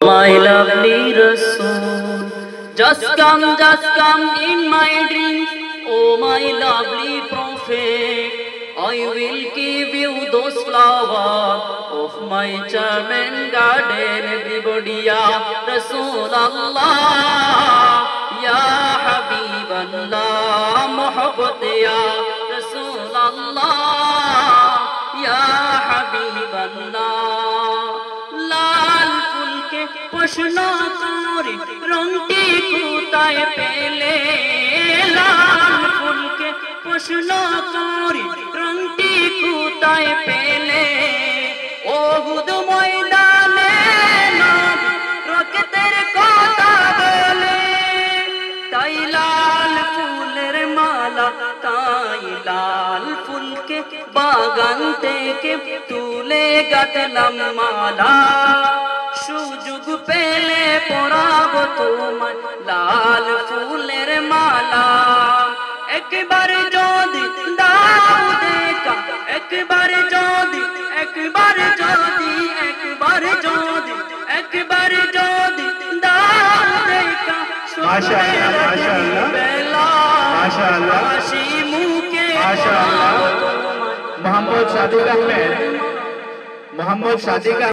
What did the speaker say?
My lovely Rasool, just come in my dreams, oh my lovely Prophet. I will give you those flowers of my charming garden. Everybody, ya Rasool Allah, ya Habib Allah, Muhabbat ya Rasool Allah, ya Habib Allah. প্রশ্ন করি রংটি কোথায় পেলে, লাল ফুলকে প্রশ্ন করি রংটি কোথায় পেলে, ওহুদ ময়দানে নবী রক্তের কথা বলে, তাই লাল ফুলের মালা, তাই লাল ফুলকে বাগান থেকে তুলে গাঁথলাম মালা। সুযোগ পেলে পরাবো তোমায় লাল ফুলের মালা। একবার যদি দাও দেখা, একবার যদি, একবার যদি, একবার যদি, একবার যদি দাও দেখা, মাশাআল্লাহ মাশাআল্লাহ হাসি মুখে মাশাআল্লাহ। মোহাম্মদ সাদিক আহমেদ, মোহাম্মদ সাদিক